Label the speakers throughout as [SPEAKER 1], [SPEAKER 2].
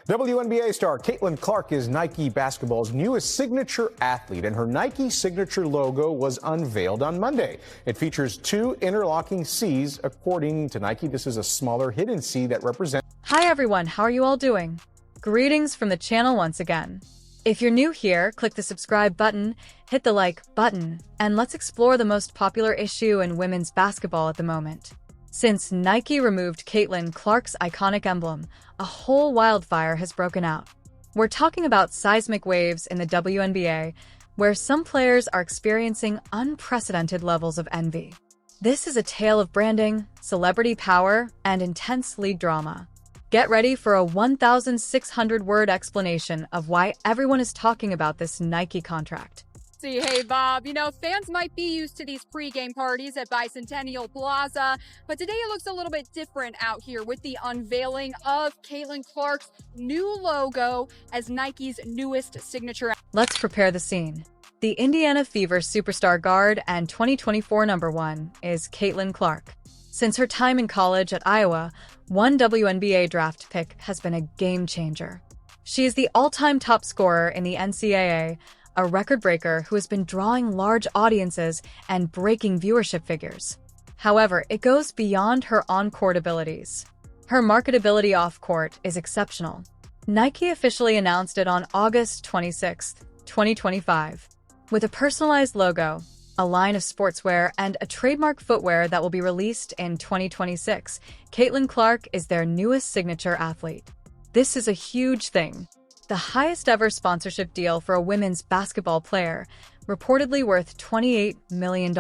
[SPEAKER 1] WNBA star Caitlin Clark is Nike basketball's newest signature athlete, and her Nike signature logo was unveiled on Monday. It features two interlocking C's. According to Nike, this is a smaller hidden C that represents...
[SPEAKER 2] Hi everyone, how are you all doing? Greetings from the channel once again. If you're new here, click the subscribe button, hit the like button, and let's explore the most popular issue in women's basketball at the moment. Since Nike removed Caitlin Clark's iconic emblem, a whole wildfire has broken out. We're talking about seismic waves in the WNBA, where some players are experiencing unprecedented levels of envy. This is a tale of branding, celebrity power, and intense league drama. Get ready for a 1,600-word explanation of why everyone is talking about this Nike contract.
[SPEAKER 3] Hey, Bob, fans might be used to these pregame parties at Bicentennial Plaza, but today it looks a little bit different out here with the unveiling of Caitlin Clark's new logo as Nike's newest signature.
[SPEAKER 2] Let's prepare the scene. The Indiana Fever superstar guard and 2024 #1 is Caitlin Clark. Since her time in college at Iowa, one WNBA draft pick has been a game changer. She is the all-time top scorer in the NCAA, a record breaker who has been drawing large audiences and breaking viewership figures. However, it goes beyond her on-court abilities. Her marketability off-court is exceptional. Nike officially announced it on August 26, 2025, with a personalized logo, a line of sportswear, and a trademark footwear that will be released in 2026. Caitlin Clark is their newest signature athlete. This is a huge thing. The highest ever sponsorship deal for a women's basketball player, reportedly worth $28 million.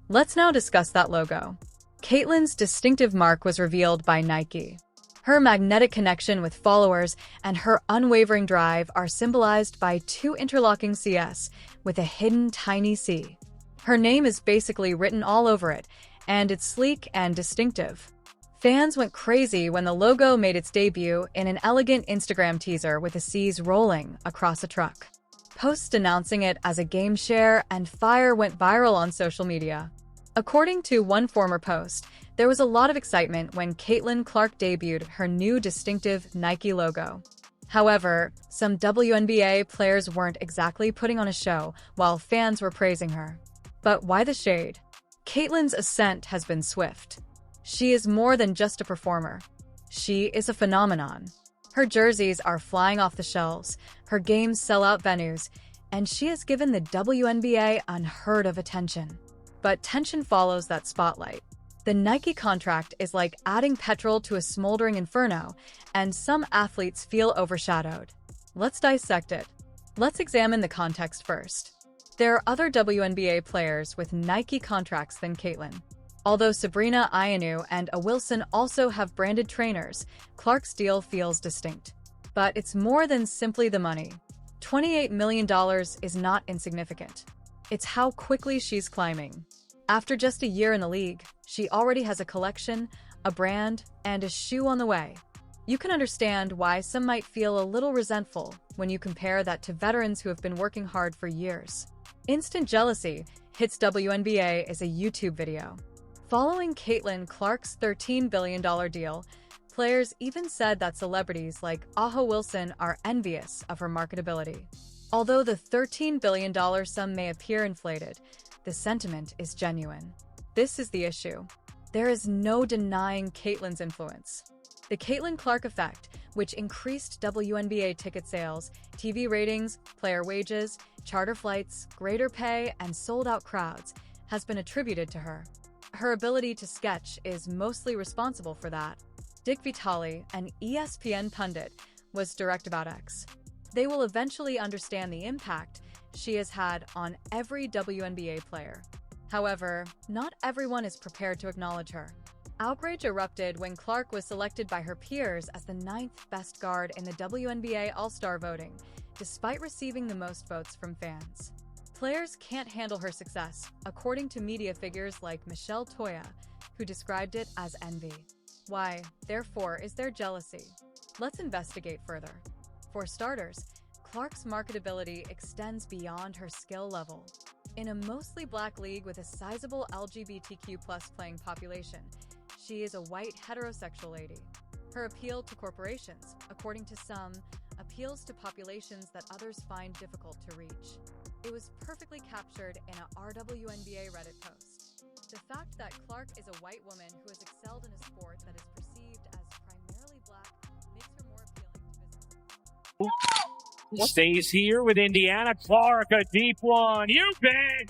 [SPEAKER 2] Let's now discuss that logo. Caitlin's distinctive mark was revealed by Nike. Her magnetic connection with followers and her unwavering drive are symbolized by two interlocking Cs with a hidden tiny C. Her name is basically written all over it, and it's sleek and distinctive. Fans went crazy when the logo made its debut in an elegant Instagram teaser with the C's rolling across a truck. Posts announcing it as a game share and fire went viral on social media. According to one former post, there was a lot of excitement when Caitlin Clark debuted her new distinctive Nike logo. However, some WNBA players weren't exactly putting on a show while fans were praising her. But why the shade? Caitlin's ascent has been swift. She is more than just a performer. She is a phenomenon. Her jerseys are flying off the shelves, her games sell out venues, and she has given the WNBA unheard of attention. But tension follows that spotlight. The Nike contract is like adding petrol to a smoldering inferno, and some athletes feel overshadowed. Let's dissect it. Let's examine the context first. There are other WNBA players with Nike contracts than Caitlin. Although Sabrina Ioanu and A. Wilson also have branded trainers, Clark's deal feels distinct. But it's more than simply the money. $28 million is not insignificant. It's how quickly she's climbing. After just a year in the league, she already has a collection, a brand, and a shoe on the way. You can understand why some might feel a little resentful when you compare that to veterans who have been working hard for years. Instant jealousy hits WNBA as a YouTube video. Following Caitlin Clark's $13 billion deal, players even said that celebrities like A. Wilson are envious of her marketability. Although the $13 billion sum may appear inflated, the sentiment is genuine. This is the issue. There is no denying Caitlin's influence. The Caitlin Clark effect, which increased WNBA ticket sales, TV ratings, player wages, charter flights, greater pay, and sold-out crowds, has been attributed to her. Her ability to sketch is mostly responsible for that. Dick Vitale, an ESPN pundit, was direct about X. They will eventually understand the impact she has had on every WNBA player. However, not everyone is prepared to acknowledge her. Outrage erupted when Clark was selected by her peers as the 9th best guard in the WNBA All-Star voting, despite receiving the most votes from fans. Players can't handle her success, according to media figures like Michelle Toya, who described it as envy. Why, therefore, is there jealousy? Let's investigate further. For starters, Clark's marketability extends beyond her skill level. In a mostly black league with a sizable LGBTQ+ playing population, she is a white heterosexual lady. Her appeal to corporations, according to some, appeals to populations that others find difficult to reach. It was perfectly captured in a WNBA Reddit post. The fact that Clark is a white woman who has excelled in a sport that is perceived as primarily black makes her more appealing to business.
[SPEAKER 4] Stays here with Indiana. Clark, a deep one. You bet!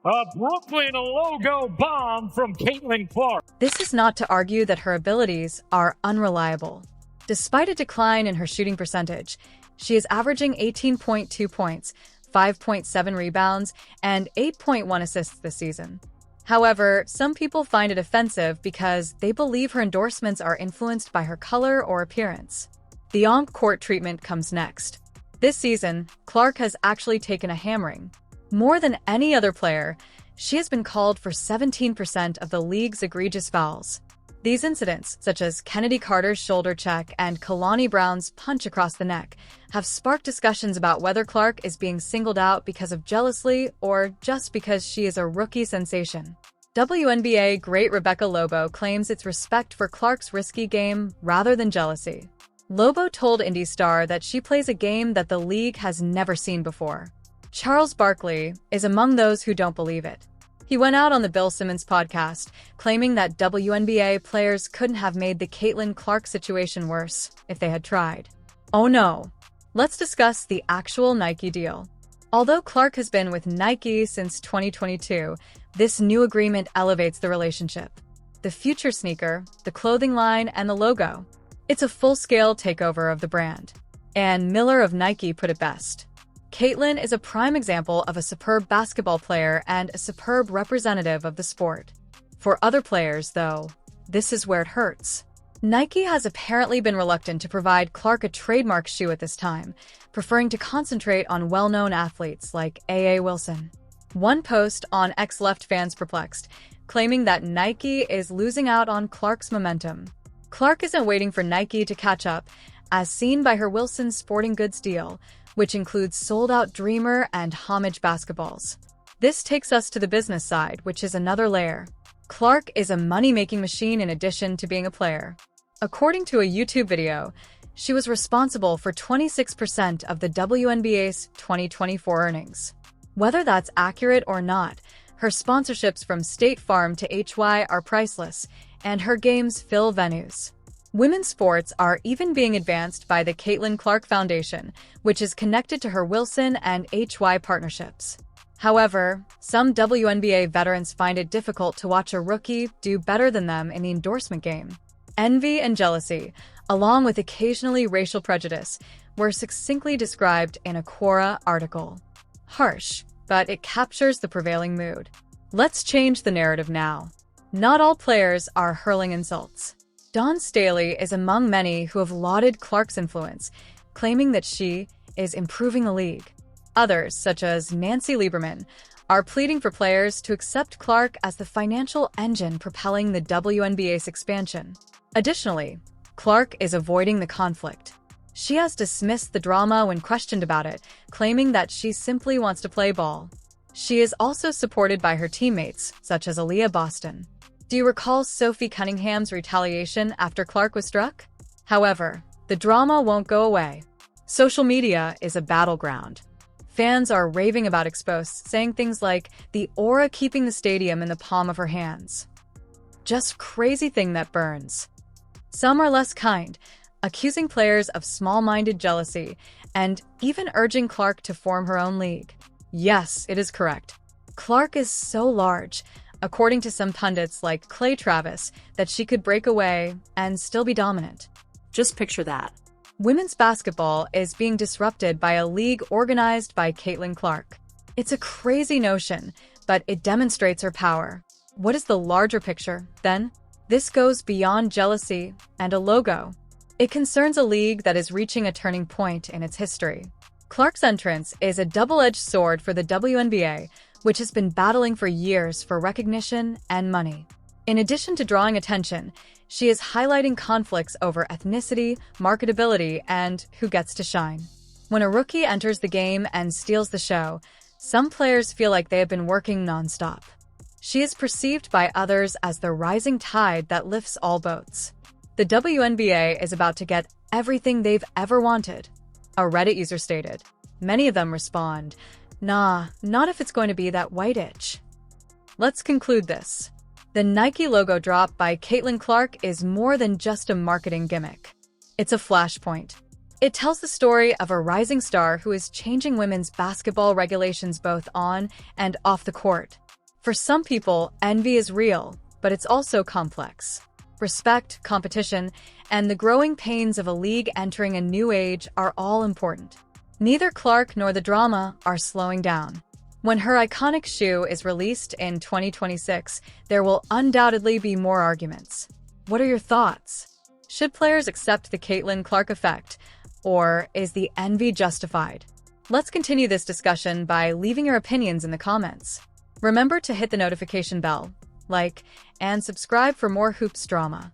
[SPEAKER 4] A Brooklyn logo bomb from Caitlin Clark.
[SPEAKER 2] This is not to argue that her abilities are unreliable. Despite a decline in her shooting percentage, she is averaging 18.2 points, 5.7 rebounds, and 8.1 assists this season. However, some people find it offensive because they believe her endorsements are influenced by her color or appearance. The on-court treatment comes next. This season, Clark has actually taken a hammering. More than any other player, she has been called for 17% of the league's egregious fouls. These incidents, such as Kennedy Carter's shoulder check and Kalani Brown's punch across the neck, have sparked discussions about whether Clark is being singled out because of jealousy or just because she is a rookie sensation. WNBA great Rebecca Lobo claims it's respect for Clark's risky game rather than jealousy. Lobo told Indy Star that she plays a game that the league has never seen before. Charles Barkley is among those who don't believe it. He went out on the Bill Simmons podcast, claiming that WNBA players couldn't have made the Caitlin Clark situation worse if they had tried. Oh no. Let's discuss the actual Nike deal. Although Clark has been with Nike since 2022, this new agreement elevates the relationship. The future sneaker, the clothing line, and the logo. It's a full-scale takeover of the brand. Ann Miller of Nike put it best. Caitlin is a prime example of a superb basketball player and a superb representative of the sport. For other players, though, this is where it hurts. Nike has apparently been reluctant to provide Clark a trademark shoe at this time, preferring to concentrate on well-known athletes like A.A. Wilson. One post on X left fans perplexed, claiming that Nike is losing out on Clark's momentum. Clark isn't waiting for Nike to catch up, as seen by her Wilson sporting goods deal, which includes sold-out Dreamer and Homage basketballs. This takes us to the business side, which is another layer. Clark is a money-making machine in addition to being a player. According to a YouTube video, she was responsible for 26% of the WNBA's 2024 earnings. Whether that's accurate or not, her sponsorships from State Farm to HY are priceless, and her games fill venues. Women's sports are even being advanced by the Caitlin Clark Foundation, which is connected to her Wilson and HY partnerships. However, some WNBA veterans find it difficult to watch a rookie do better than them in the endorsement game. Envy and jealousy, along with occasionally racial prejudice, were succinctly described in a Quora article. Harsh, but it captures the prevailing mood. Let's change the narrative now. Not all players are hurling insults. Dawn Staley is among many who have lauded Clark's influence, claiming that she is improving the league. Others, such as Nancy Lieberman, are pleading for players to accept Clark as the financial engine propelling the WNBA's expansion. Additionally, Clark is avoiding the conflict. She has dismissed the drama when questioned about it, claiming that she simply wants to play ball. She is also supported by her teammates, such as Aaliyah Boston. Do you recall Sophie Cunningham's retaliation after Clark was struck? However, the drama won't go away. Social media is a battleground. Fans are raving about Exposed, saying things like, the aura keeping the stadium in the palm of her hands. Just crazy thing that burns. Some are less kind, accusing players of small-minded jealousy, and even urging Clark to form her own league. Yes, it is correct. Clark is so large, according to some pundits like Clay Travis, that she could break away and still be dominant.
[SPEAKER 5] Just picture that.
[SPEAKER 2] Women's basketball is being disrupted by a league organized by Caitlin Clark. It's a crazy notion, but it demonstrates her power. What is the larger picture, then? This goes beyond jealousy and a logo. It concerns a league that is reaching a turning point in its history. Clark's entrance is a double-edged sword for the WNBA, which has been battling for years for recognition and money. In addition to drawing attention, she is highlighting conflicts over ethnicity, marketability, and who gets to shine. When a rookie enters the game and steals the show, some players feel like they have been working nonstop. She is perceived by others as the rising tide that lifts all boats. The WNBA is about to get everything they've ever wanted. A Reddit user stated. Many of them respond, "Nah, not if it's going to be that white itch." Let's conclude this. The Nike logo drop by Caitlin Clark is more than just a marketing gimmick. It's a flashpoint. It tells the story of a rising star who is changing women's basketball regulations both on and off the court. For some people, envy is real, but it's also complex. Respect, competition, and the growing pains of a league entering a new age are all important. Neither Clark nor the drama are slowing down. When her iconic shoe is released in 2026, there will undoubtedly be more arguments. What are your thoughts? Should players accept the Caitlin Clark effect, or is the envy justified? Let's continue this discussion by leaving your opinions in the comments. Remember to hit the notification bell, like, and subscribe for more hoops drama.